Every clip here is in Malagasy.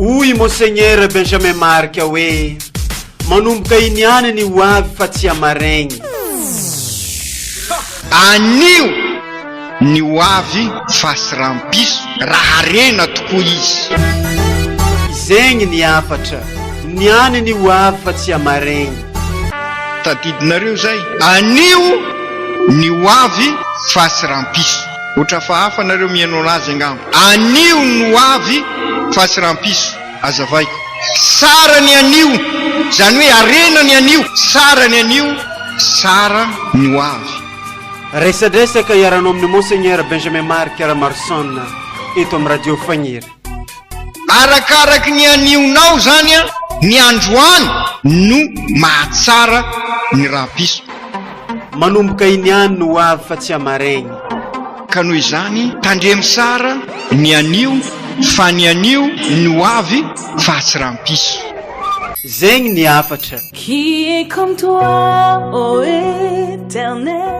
Hoy Monseigneur Benjamin Marc hoe manomboka iniany ny ho avy fa tsy amaregny. Anio ny ho avy fa sy rampiso raha rena tokoa izy. Izegny ny afatra, niany ny ho avy fa tsy amaregny. Tadidinareo zay, anio ny ho avy fa sy rampiso. Otra fa hafa nareo mihaino anazy angamba. Anio ny ho avy fa sy rampiso. Azavaiko, sara ny anio, zany hoe arena ny anio, sara ny anio, sara ny ho avy. Resadresaka iaranao amin'ny Monseigneur Benjamin Marc Ramarson eto amin'ny radio Fagniry. Arakaraky ny anionao zany a, ny androany no mahatsara ny rampiso. Manomboka iniany no ho avy fa tsy amaregny. Ka noho izany tandremy sara ny anio fa ny anio ny ho avy fa tsy rampiso. Zegny ny afatra. Qui est comme toi, ô Éternel?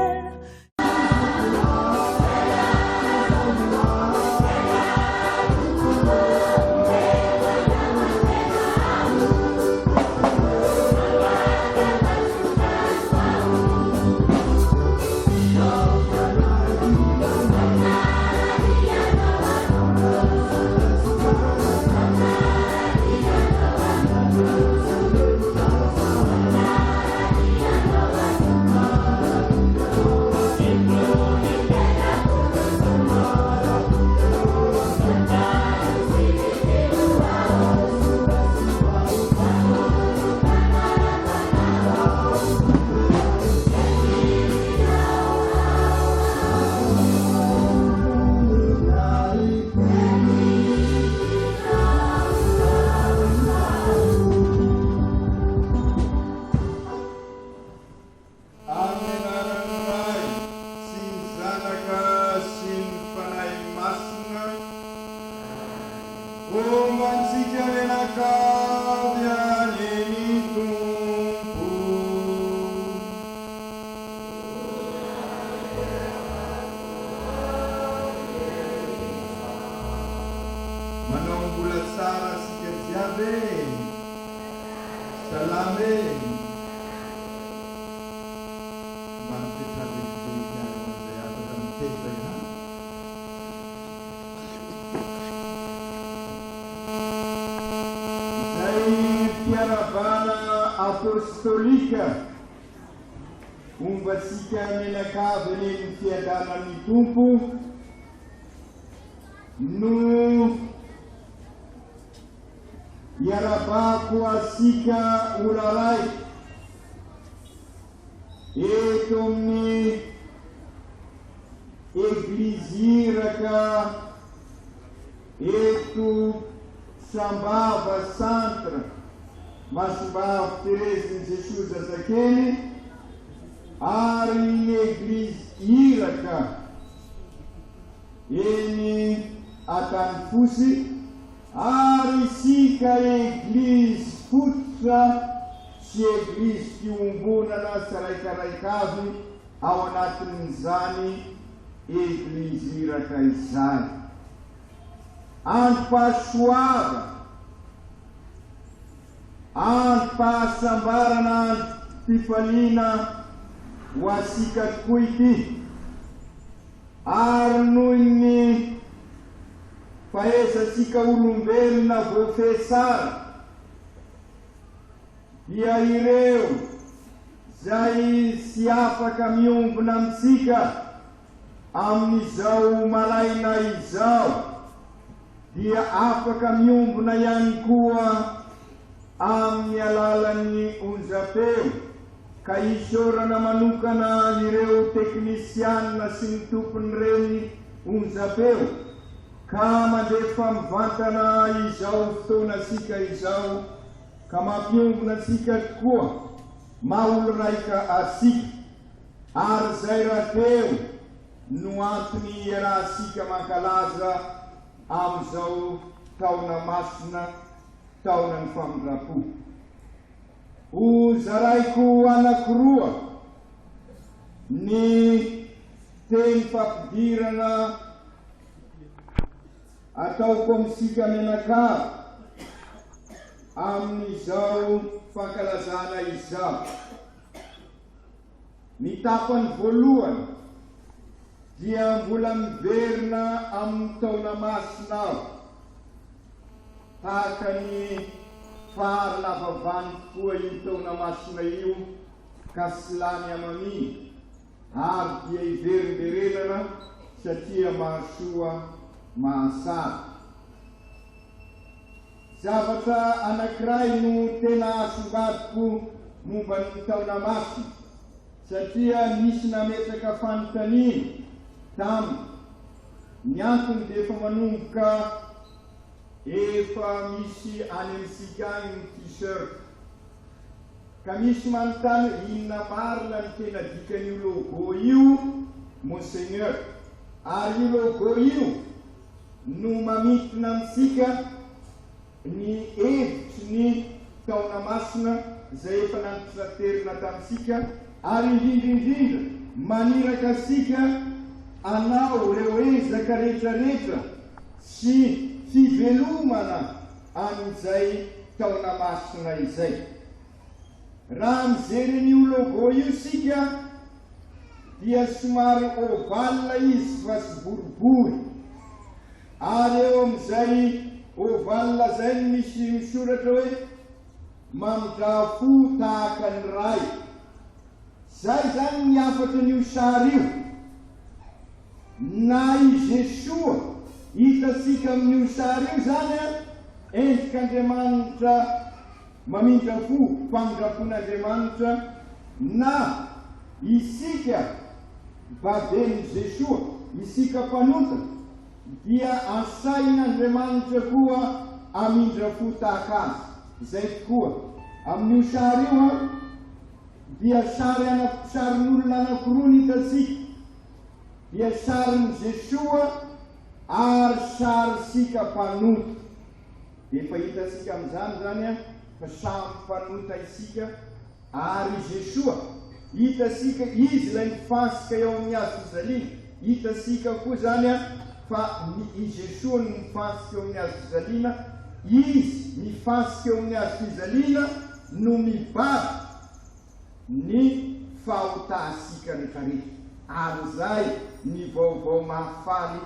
Apostolika ombatsika menakavy eny ny fiandanan'ny tompo no iarabako asika olaray eto amin'ny egliziraka eto Sambava Centre Masimbava Terezin'i Jesus Zazakely ary ny eglizy iraka eny Atanifosy ary sika eglizy fototra sy eglizy fiombonana tsaraikaraikavy ao anatin'izany eglizy iraka izany. Androm-pahasoava, androm-pahasambarana, androm-pifaliana ho asika tokoa ity. Ary noho ny fahaizantsika olombelona voafesara dia ireo zay sy afaka miombona amitsika amin'izao malaina izao dia afaka miombona ihany koa amin'ny alalan'ny onjapeo. Ka isorana manokana ireo teknisianina sy ny tompon'ireny onjapeo ka mandefa mivantana izao fotoanasika izao ka mampiombona atsika tokoa maolo raika asika. Ary zay rahateo no antony iarahasika mankalaza amin'izao taona masina, taona ny famindrapo. Ho zaraiko anakiroa ny teny fampidirana ataoko amintsika menakavy amin'izao fankalazana izao. Ny tapany voalohany dia mbola miverina amin'ny taona masina aho, tahaka ny fahalavavany tokoa io taona masina io ka sy lany amaminy, ary dia iverinderenana satria mahasoa mahasara. Zavatra anankiray no tena asongadiko momba ny taona masina, satria nisy nametraka fanontaniana taminy. Ny antony dia efa manomboka efa misy any amintsika agny ny t-shirt, ka misy manontany inona marina ny tena dikan'io logo io monseigneur, ary io logo io no mamitona amintsika ny hevitry ny taona masina zay efa nantitraterina tamintsika, ary indrindrindrindra maniraka asika anao reo ezaka rehetrarehetra sy fivelomana amin'izay taona masina izay. Raha mijery an'io logo io sika dia somary ovala izy fa sy boribory, ary eo amin'izay ovala zay misy misoratra hoe mamindrafo tahaka ny ray. Zay zany miafatra an'io sary io, na i Jesoa hitasika amin'io sary io zany endrik'Andriamanitra mamindrafo, famindrafon'Andriamanitra, na isika babeny Jesoa, isika mpanota, dia asain'Andriamanitra koa amindrafo tahaka azy. Zay tokoa amin'io sary io dia sarin'olona anankiroa ny hitasika, dia sarin'i Jesoa ary sarisika mpanota. Efa hitasika amin'izany zany fa samy mpanota isika ary Jesoa. Hitasika izy ilay mifasika eo amin'ny hazo fijaliana, hitasika koa zany fa i Jesoa no mifasika eo amin'ny hazo fijaliana, izy mifasika eo amin'ny hazo fijaliana no mibaby ny fahotasika rehetrarehetra. Ary zay ny vaovao mahafaly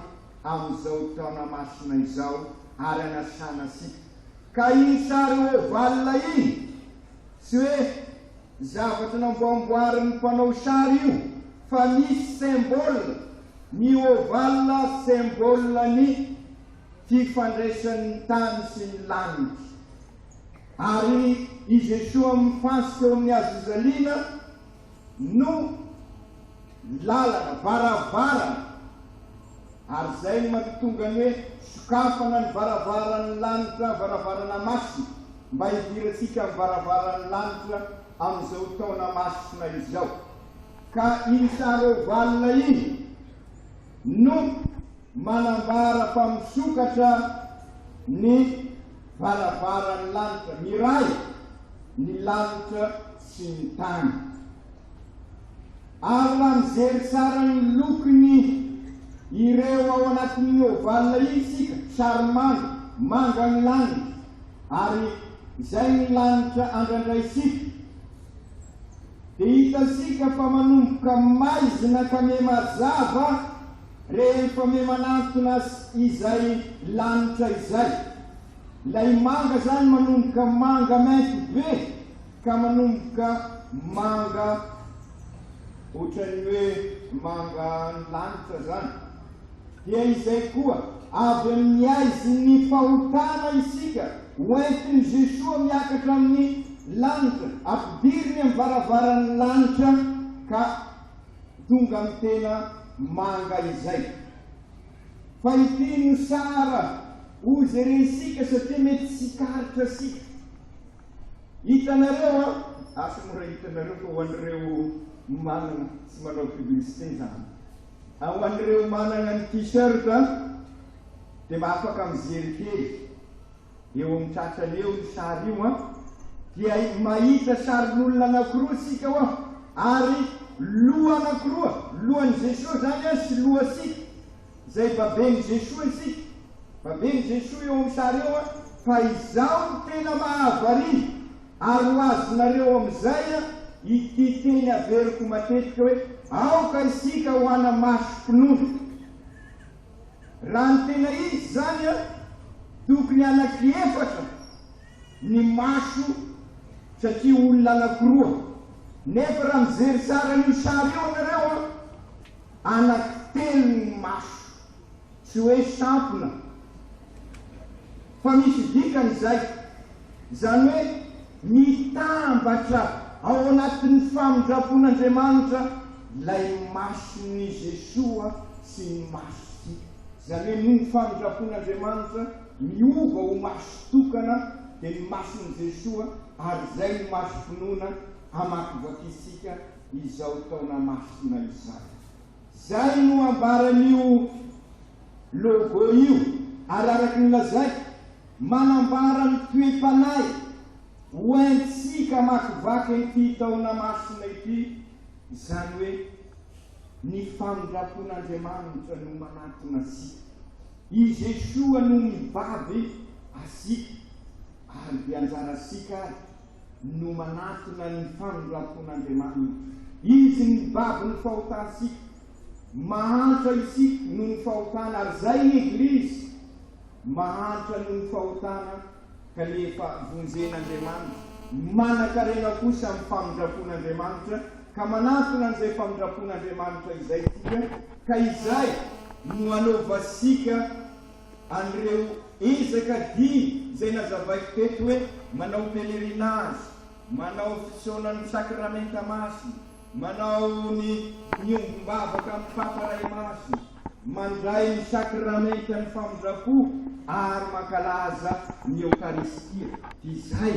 amin'izao taona masina izao, ary anasana asika. Ka iny sary ovala iny tsy hoe zavatra namboamboarin'ny mpanao sary io, fa misy symbole. Ny ovala symbole ny fifandraisan'ny tany sy ny lanitra, ary i Jesoa mifasika eo amin'ny hazo fijaliana no lalana, varavarana, ary zay no mampitonga ny hoe sokafana ny varavaran'ny lanitra, varavarana masina, mba hidirantsika ny varavaran'ny lanitra amin'izao taona masina izao. Ka iny sary ovala iny no manambara fa misokatra ny varavaran'ny lanitra, miray ny lanitra sy ny tany. Ary raha mijery tsara ny lokony ireo ao anatin'ny ovala iny sika, sary manga, manga ny lanitra, ary izay ny lanitra andraindraysika, dia hitasika fa manomboka maizina ka miha-mazava rehefa miha-manantona izay lanitra izay. Ilay manga zany manomboka manga mainty be ka manomboka manga ohatrany hoe manga ny lanitra zany. Dia izay koa avy amin'ny aizin'ny fahotana isika, hoentin'i Jesoa miakatra amin'ny lanitra, ampidiriny amin'ny varavaran'ny lanitra ka tonga amin'ny tena manga izay. Fa ity no sara ozeresika satria mety sy karitra sika. Hitanareo asa mora hitanareo fa ho an'ireo manana tsy manao publicité zany. Ho an'ireo manana ny t-shirt dia mba afaka mijery kely eo amin'ny tratrany eo ny sary io dia mahita sarin'olona anankiroa sika ary loha anankiroa, lohan'i Jesoa zany sy loha sika, zay babeny Jesoa isika, babeny Jesoa eo amin'ny sary eo fa izao tena mahavary ary ho azonareo amin'izay ity teny averiko matetika hoe aoka isika ho ana maso-pinono raha ny tena izy zany tokony anakiefatra ny maso satria olona anakiroa nefa raha mijery tsara io sary eo nareo anankitelo ny maso tsy hoe sampona fa misy dikany zay zany hoe mitambatra ao anatin'ny famindrapon'Andriamanitra lay masony Jesoa sy ny maso zany hoe ny famindrapon'Andriamanitra miova ho maso tokana dia ny masony Jesoa ary zay ny maso finoana amakivaky isika izao taona masona izay zay no ambaran'io logo io ary araky ny lazay manambara ny toe-panay hoentsika makivaky ity taona masina ity zany hoe ny famindrapon'Andriamanitra no manatona asika i Jesoa no mibaby asika ary dia anjara asika no manatona ny famindrapon'Andriamanitra izy ny mibaby ny fahotansika mahantra isika no ny fahotana ary zay ny eglizy mahantra no ny fahotana ka lefa vonjen'Andriamanitra manakarena kosa amin'ny famindrapon'Andriamanitra ka manatona an'izay famindrapon'Andriamanitra izay tia ka izay no anaovasika an'ireo ezaka dimy zay nazavaiko teto hoe manao pelerinage manao fisaonan'ny sakramenta masina manao ny miombom-bavaka amin'ny paparay masina mandray ny sakramenta ny famindrapo ary mankalaza ny eukaristia izay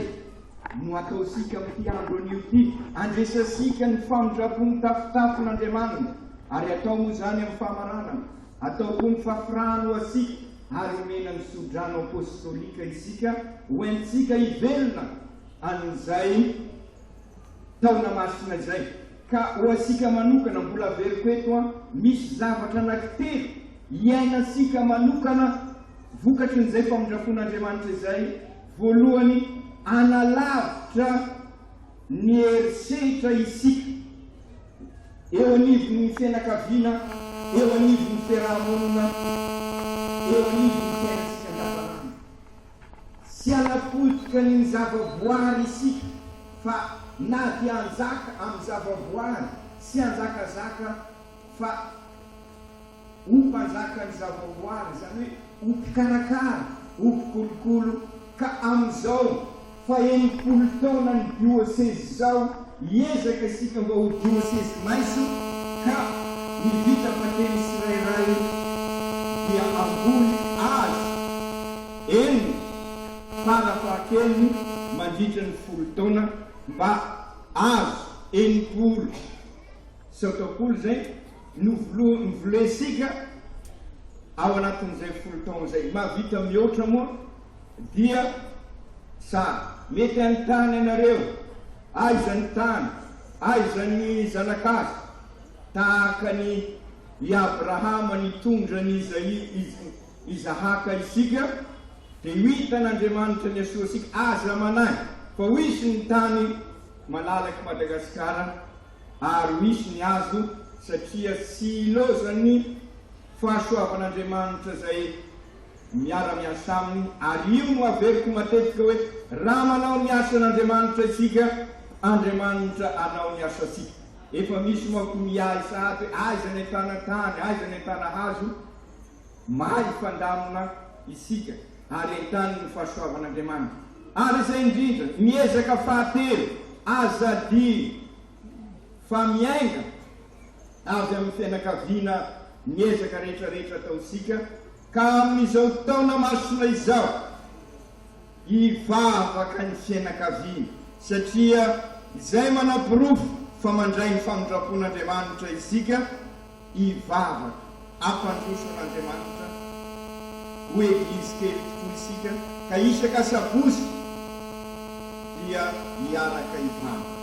no ataosika amin'ity andro an'io ty andresasika ny famindrapo ny tafitafon'Andriamanitra ary atao moa zany amin'ny fahamaranana atao koa ny fafirano asika ary omena ny sodrano apostolika isika hoentsika hivelona an'izay taona masina izay ka ho asika manokana mbola veriko eto misy zavatra anankitelo iainasika manokana vokatry n'izay famindrapon'Andriamanitra izay voalohany analavitra ny herisetra isika eo anivon'ny fianakaviana eo anivon'ny fiarahamonina eo anivon'ny fiainasika andavanandro sy anapotika ny zavaboary isika fa na dia anjaka amin'ny zavaboary sy anjakazaka fa ompanjaka ny zavaboary zany hoe ompikarakara ompikolokolo ka amin'izao fa 80 taona ny diocese zao hiezaka isika mba ho diocese maiso ka ny vita pateny sirairay dia amboly azy eny farafahakeliny mandritra ny 10 taona mba azo 80 sautapolo zay novolesika ao anatin'izay 10 taona zay mahavita mihoatra moa dia sa mety any tany anareo aizany tany aizany zanak'azy tahaka ny Abrahama nitondra ny Izahaka isika dia hitan'Andriamanitra ny asoa asika aza manay fa hoisy ny tany malalaky Madagasikara ary hoisy ny azo satria sy ilozany fahasoavan'Andriamanitra zay miara-miasa aminy ary io no averiko matetika hoe raha manao ny asan'Andriamanitra isika Andriamanitra anao ny asa asika efa misy mako miay sahady aiza ny tana tany aiza ny tana hazo mahay fandamina isika ary entany ny fahasoavan'Andriamanitra ary izay indrindra miezaka fahatelo azadi fa miainga avy amin'ny fianakaviana miezaka rehetrarehetra ataosika ka amin'izao taona masina izao hivavaka ny fianakaviana satria izay manapirofo fa mandray ny famindrapon'Andriamanitra isika hivavaka ampandrosan'Andriamanitra ho eglizy kely tokoa isika ka isaka sabotsy dia miaraka hivavaka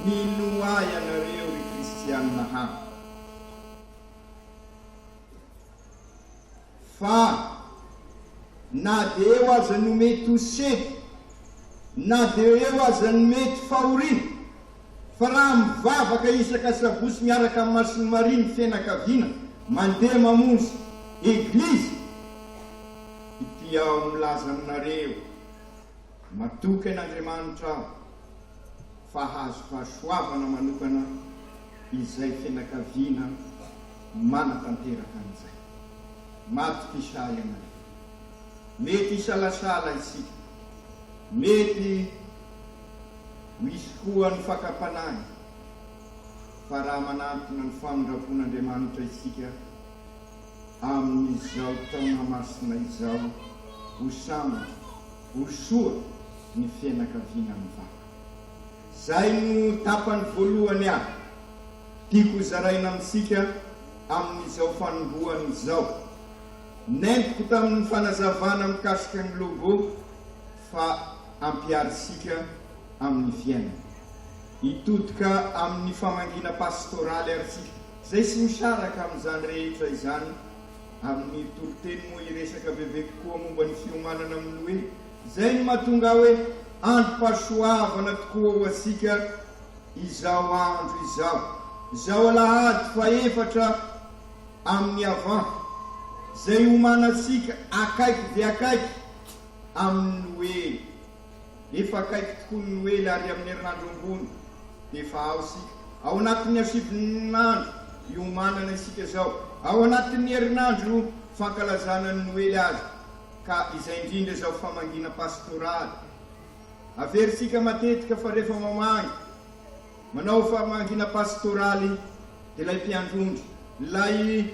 minoay anareo ry kristianina hany fa na de eo aza no mety ho sety na de eo aza no mety fahorina fa raha mivavaka isaka sabosy miaraka amin'ny masiny mariny fianakaviana mandeha mamonjy eglizy ity ao milaza aminareo matoky an'Andriamanitra aho fa hazo fahasoavana manokana izay fianakaviana manatanteraka an'izay matoky isay anareo mety isalasala isika mety misy koa ny fakapanany fa raha manantona ny famindrapon'Andriamanitra isika amin'izao taona masina izao ho sambatra ho soa ny fianakaviana mivavaka. Zay no tapany voalohany ahy tiako zaraina amintsika amin'izao fanombohany izao. Nentiko tamin'ny fanazavana mikasika ny logo fa ampiarisika amin'ny fiainana. Itodika amin'ny famangina pastoraly arisika. Zay sy misaraka amin'izany rehetra izany amin'ny toroteny moa iresaka bebe kokoa momba ny fiomanana amin'ny hoe zay ny mahatonga hoe androm-pahasoavana tokoa ho asika izao andro izao. Izao alahady faefatra amin'ny avant zay homanasika akaiky dia akaiky amin'ny Noely. Efa akaiky tokoa ny Noely ary amin'ny herinandro ambony efa ao sika. Ao anatin'ny asivin'andro iomanana isika zao. Ao anatin'ny herinandro fankalazana ny Noely azy. Ka izay indrindra zao famangina pastoraly. Averisika matetika fa rehefa mamangy manao famangina pastoraly de lay mpiandrondry lay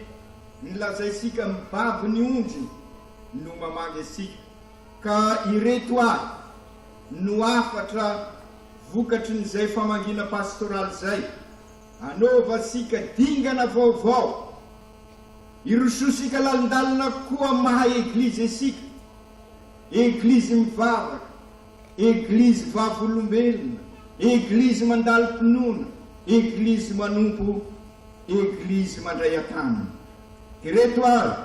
nilazaisika mibaby ny ondry no mamangy asika. Ka ireto ahy no afatra vokatry n'izay famangina pastoraly zay. Anaovasika dingana vaovao irososika lalindalina koa maha eglizy isika. Eglizy mivavaka, eglizy vavolombelona, eglizy mandalo-pinoana, eglizy manompo, eglizy mandray an-tanana. Ireto ary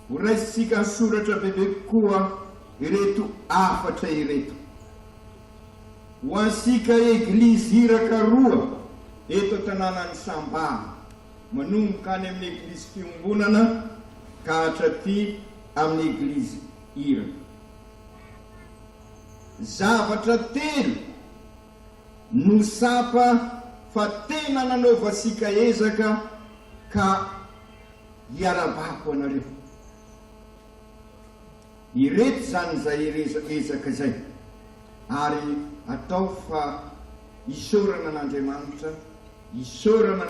ho raisitsika soratra bebe koa ireto afatra ireto. Ho ansika eglizy iraka roa eto tanànany Sambà manomboka any amin'ny eglizy fiombonana ka hatraty amin'ny eglizy iraka. Zavatra telo no sapa fa tena nanaovasika ezaka ka hiarabako anareo. Ireto zany zay ezaka zay ary atao fa isorana an'Andriamanitra, isorana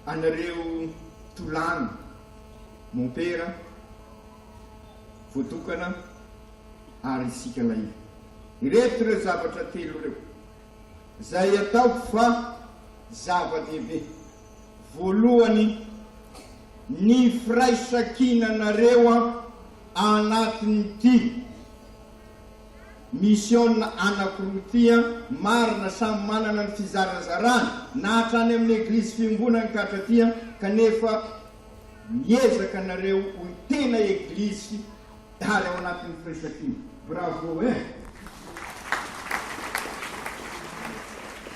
anareo tolany mompera voatokana ary isika laiva. Ireto reo zavatra telo reo zay ataoko fa zava-dehibe. Voalohany ny firaisakinanareo anatin'ity mission anakirotia marina samy manana ny fizarazarany na hatrany amin'ny eglizy fiombonana ka hatratia kanefa miezaka nareo ho tena eglizy ary ao anatin'ny firaisakina. Bravo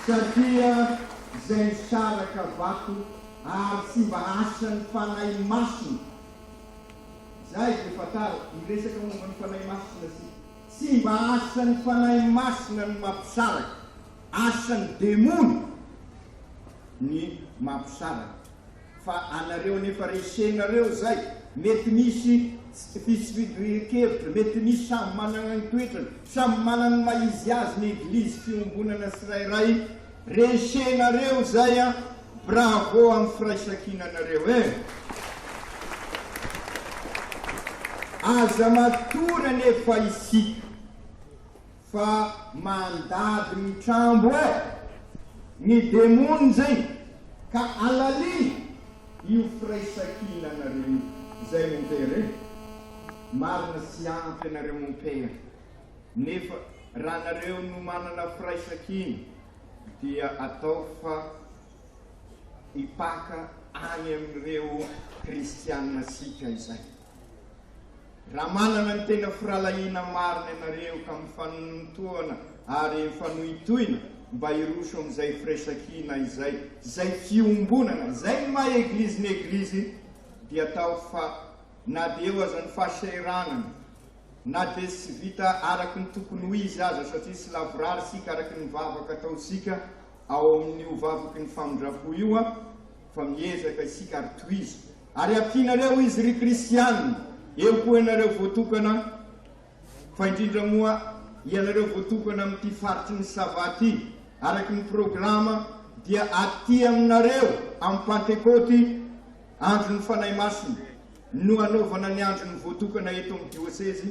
satria zay misaraka vato ary sy mba asan'ny fanahy masina. Zay de fatara iresaka momba ny fanahy masina sy mba asan'ny fanahy masina ny mampisaraka, asan'ny demony ny mampisaraka. Fa anareo nefa resenareo zay mety misy fisifidirin-kevitra, mety misy samy manana ny toetrany, samy manana ny maizy azy ny eglizy fiombonana tsirairay. Resenareo zay a bravo amin'ny firaisakinanareo aza matory nefa isika fa mandady mitrambo ny demony zay ka alali io firaisakinanareo zay mompera marina sy ampy anareo mompera. Nefa raha nareo no manana firaisakina dia atao fa ipaka any amin'ireo kristianina sika izay. raha manana ny tena firalahiana marina ianareo ka mifanontoana ary mifanohitoina mba iroso amin'izay firesakina izay zay fiombonana zay maha eglizy ny eglizy dia atao fa na de eo aza ny fahaseranana na de sy vita araky ny tokony ho izy aza satria sy lavorary sika araky ny vavaka ataosika ao amin'io vavaky ny famondrapo io a fa miezaka isika ary toizy ary ampianareo izy ry kristianina eo koa ianareo voatokana fa indrindra moa ianareo voatokana amin'ity faritry ny savaty araky ny programa dia aty aminareo amin'ny Pentecote andro ny fanay masina no anaovana ny andro ny voatokana eto amin'ny diocese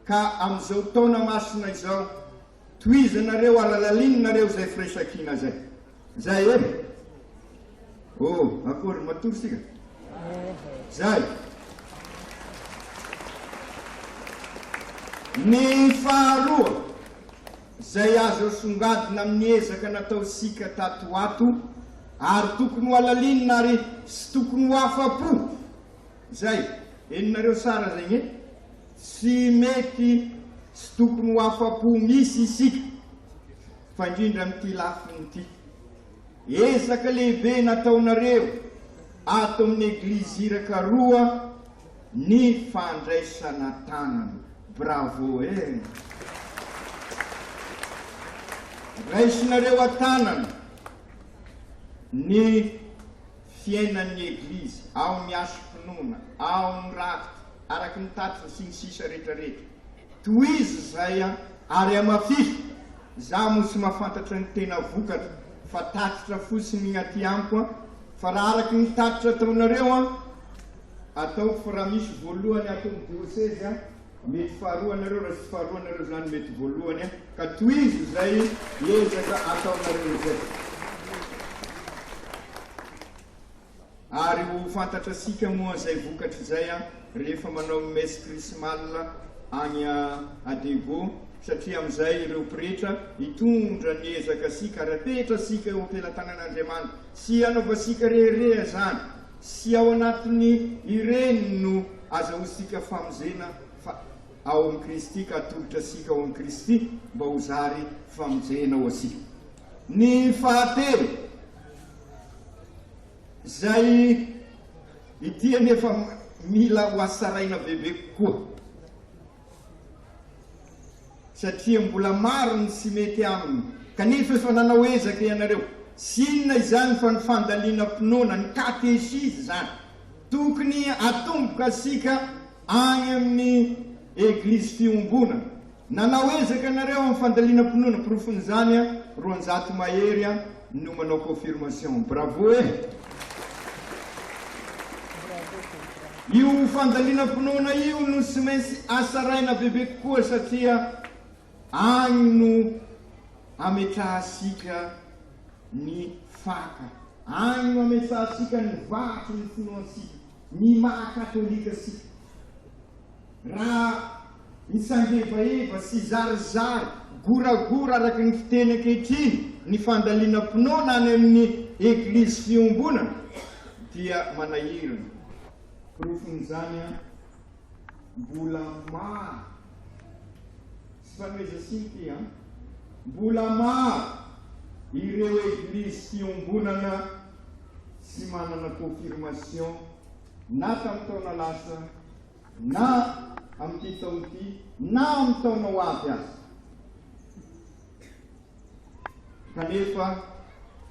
ka amin'izao taona masina izao toizanareo alalalinareo zay firesakina zay akory matory sika zay ny faharoa zay azo songadina amin'ny ezaka nataosika tato ato ary tokony ho alalinina ary sy tokony ho afapo zay eninareo sara zegny sy mety sy tokony ho afapo misy isika fa indrindra amin'ity lafiny ity ezaka lehibe nataonareo ato amin'ny eglizy iraka roa ny fandraisana tanana. Bravo raisinareo atanana ny fiainan'ny eglizy ao ny asom-pinoana ao ny rakitra araky ny tatitra sy ny sisa rehetrarehetra toizy zay a ary amafisy za mosy mahafantatra ny tena vokatra fa tatitra fosiny igny aty amiko fa raha araky ny tatitra ataonareo a atao fa raha misy voalohany atao ny diocese a mety faharoanareo raha sy faharoanareo zany mety voalohany ka toizy zay ezaka ataonareo zay ary ho fantatra sika moa zay vokatra zay a rehefa manao messe krismale agny Adebo satria amizay ireo pretra hitondra ny ezaka sika ary apetra sika eo ampelantanan'Andriamanitra sy anaova sika reherea zany sy ao anatiny ireny no azahosika famonjena fa ao amin'ny Kristy ka atolotra sika ao amin'ny Kristy mba ho zary famonjena ao asika. Ny fahatelo zay ity anefa mila ho asaraina bebe kokoa satria mbola maro ny sy mety aminy kanefa efa nanao ezaka ianareo sy inona izany fa ny fandaliana mpinoana ny katesizy zany tokony atomboka sika agny amin'ny eglizy fiombonana nanao ezaka ianareo amin'ny fandaliana mpinoana profon'izany a 200 mahery a no manao confirmation. Bravo io fandaliana mpinoana io no sy maintsy asaraina bebe kokoa satria agny no ametrahasika ny faka agny no ametrahasika ny vatry ny finoansika ny maha katolika sika raha nisangevaeva sy zarizary goragora araky ny fiteny ankehitriny ny fandaliana mpinoana any amin'ny eglizy fiombonana dia manahirana profon'izany a mbola maro sy fanomeza siky a mbola maro ireo eglizy fiombonana sy manana confirmation na tamin'ny taona lasa na amin'ity taon'ity na amin'ny taona ho avy azy kanefa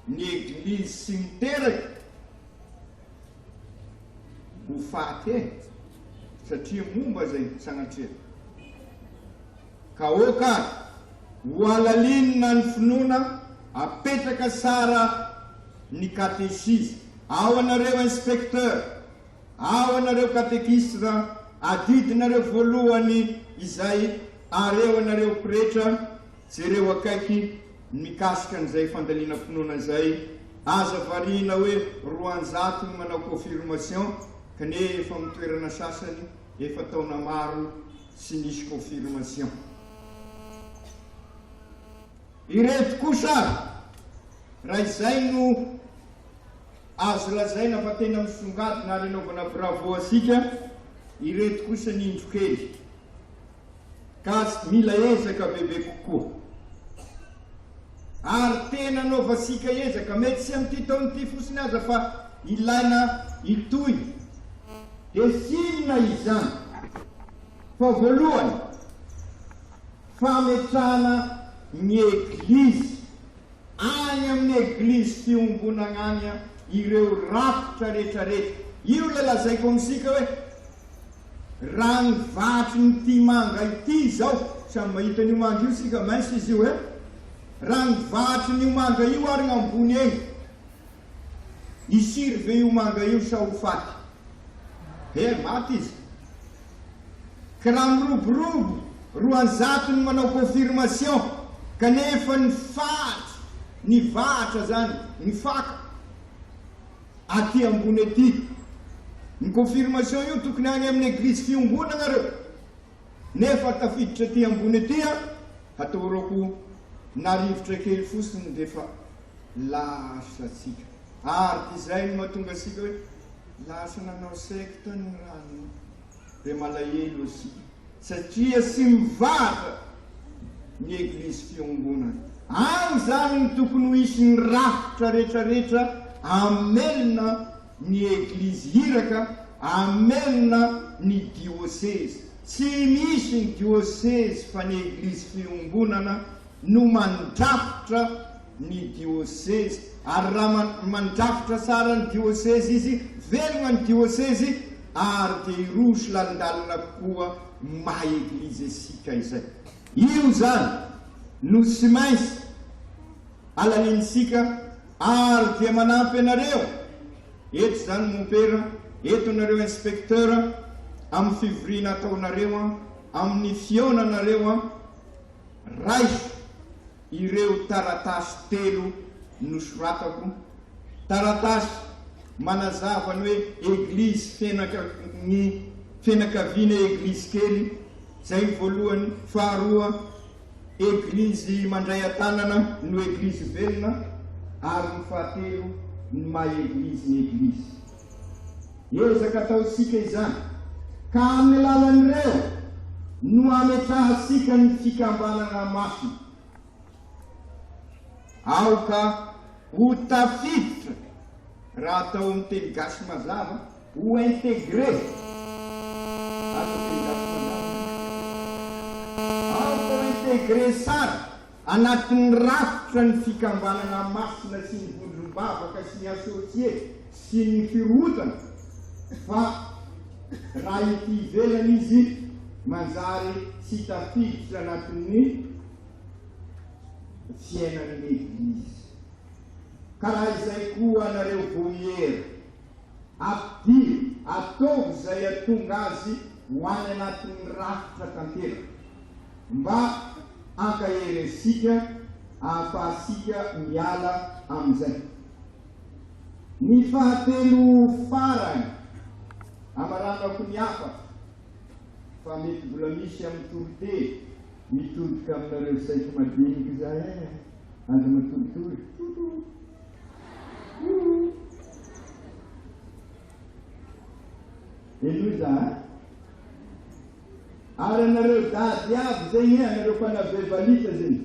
ny eglizy sy miteraky ho faty satria momba zay sanatria ka oka ho alalinina ny finoana apetraka sara ny katesizy ao anareo inspecteur ao anareo katekistra adidinareo voalohany izay areo anareo pretra jereo akaiky mikasika an'izay fandaliana mpinoana zay aza varina hoe 200 no manao confirmation kanefa mitoerana sasany efa taona maro sy nisy confirmation ireto kosa raha izay no azo lazaina fa tena misongadina ary anaovana bravo asika ireto kosa nindro kely ka mila ezaka bebe kokoa ary tena anaovasika ezaka mety sy am'ty taon'ity fosiny aza fa ilaina itoy de sinona izany fa voalohany fametrahana ny eglizy any amin'ny eglizy fiombonana any ireo rafitra rehetrarehetra io le lazaiko amitsika hoe raha ny vatry ny ty manga ity zao samy mahita n'io manga io sika mainsy izy io hoe raha ny vatry n'io manga io ary gn'ambony eny isiry ve io manga io sa ho faty maty izy ka raha miroborobo roanjato ny manao confirmation kanefa ny fatry ny vatra zany ny faka aty ambony ety ny confirmation io tokony any amin'ny eglizy fiombonana reo nefa tafiditra aty ambony etya ataorako narivotra kely fosiny de fa lasa tsika ary ty zay no mahatonga asika hoe lasa nanao secte ny rano de malahelo asika satria sy mivatra ny eglizy fiombonana any zany ny tokony ho isy ny rafitra rehetrarehetra amelona ny eglizy hiraka amelona ny diocese tsy misy ny diocese fa ny eglizy fiombonana no mandrafitra ny diocese ary raha mandrafitra tsara ny diocese izy velona ny diocese ary de irosy lalindalina koa maha eglizy asika izay io zany no sy mainsy alanintsika ary dia manampy anareo eto zany mompera eto nareo inspecteur amin'ny fivoriana ataonareo amin'ny fionanareo raiso ireo taratasy telo nosoratako taratasy manazavany hoe eglizy ny fianakaviana eglizy kely zay voalohany faharoa eglizy mandray atanana no eglizy velona ary ny fahatelo ny maha eglizy ny eglizy ezaka ataosika izany ka amin'ny lalan'ireo no ametrahasika ny fikambanana masina aoka ho tafiditra raha atao amin'ny teny gasy mazava ho integre aoka ho integre sara anatin'ny rafitra ny fikambanana masina sy ny vondrombavaka sy ny associe sy ny firotana fa raha ity ivelany izy manjary tsy tafiditra anatin'ny fiainan'ny eglizy karaha izay koa anareo voiera apidio ataovy zay atonga azy ho any anatin'ny rafitra tanteraka mba ankaheresika ahafahasika miala am'izay ny fahatelo farany amaranako ny hafa fa mety mbola misy amin'ny torite mitodika aminareo saiko madinika zay aza matoritory elo za ary anareo dady avy zay anareo mpanabe valita zay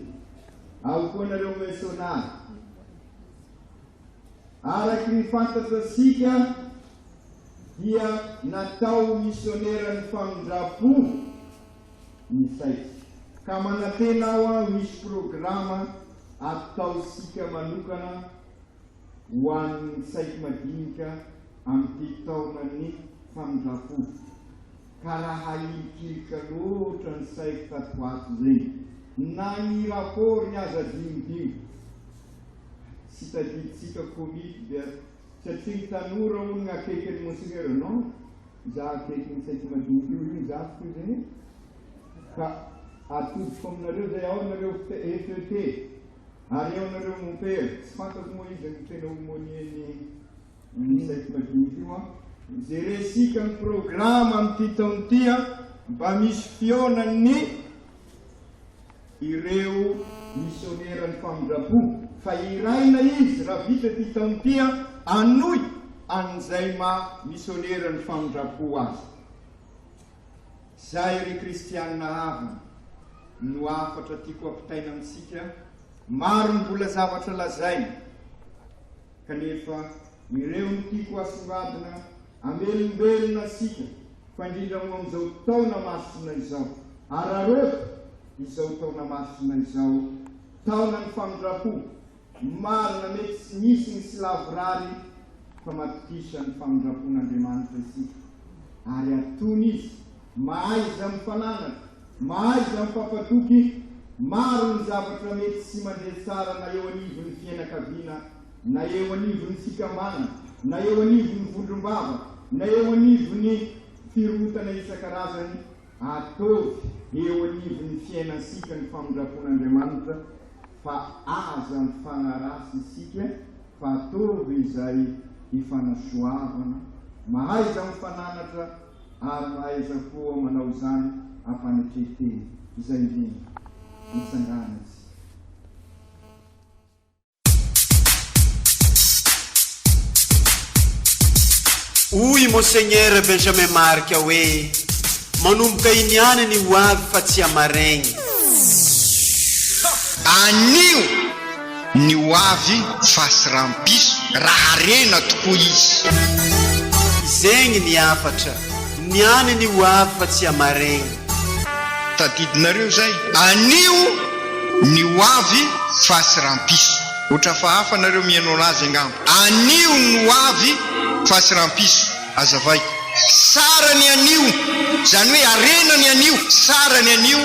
ao koa anareo missionary araky ny fantatrasika dia natao missionnaire ny famindrapo ny saitsy ka manantena ao misy programa ataosika manokana ho an'ny saiko madinika amin'ny taonany famindrapo ka raha ilikilika loatra ny saiko tatoato zay na ny rapport ny aza dimodimo sy tadiditsika komity dia satria ny tanora ho ny akekiny monseigneur non za akekiny saiko madinika io za koa zay ka atodiko aminareo zay ao nareo FET ary ao nareo mompera tsy fantako moa izy ny tena homonieny ny saiko madinika io zeresika ny programa amin'ty taon'tya mba misy fionany ireo missionnaire ny famindrapo fa iraina izy raha vita ty taon'tya anoy an'izay ma missionnaire ny famindrapo azy zay ry kristianina haviny no afatra tiako ampitaina amintsika maro ny mbola zavatra lazaina kanefa ireo ny tiako asongadina amelombelona asika fa indrindra mo amin'izao taona masina izao araroto izao taona masina izao taona ny famindrapo marina mety sy misy ny silavorary fa matokisa ny famindrapon'Andriamanitra isika ary atony izy mahaiza mifananaka mahaiza mifampatoky maro ny zavatra mety sy mandeha tsara na eo anivon'ny fianakaviana na eo anivon'ny fikamana na eo anivon'ny vondrombava na eo anivon'ny firotana isan-karazany ataovy eo anivon'ny fiainasika ny famindrapon'Andriamanitra fa aza mifanarasy isika fa ataovy izay ifanasoavana mahaiza mifananatra ary mahaiza koa manao zany ampanetreteny izay indrindra mitsangana izy. Hoy Monseigneur Benjamin Marc hoe manomboka iniany ny ho avy fa tsy amaraigny. Anio ny ho avy fa sy rampiso raha rena tokoa izy. Zegny ny afatra niany ny ho avy fa tsy amaraigny. Tadidinareo zay anio ny ho avy fa sy rampiso. Otra fa hafa nareo mihaino anazy angamba. Anio ny ho avy fa sy rampiso. Azavay sara ny anio zany hoe arena ny anio sara ny anio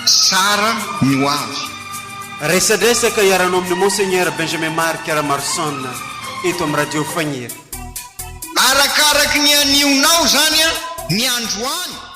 sara ny ho avy. Resadresaka iaranao amin'ny Monseigneur Benjamin Marc Aramarson eto amin'ny radio Fagniry. Arakaraky ny anionao zany a ny androany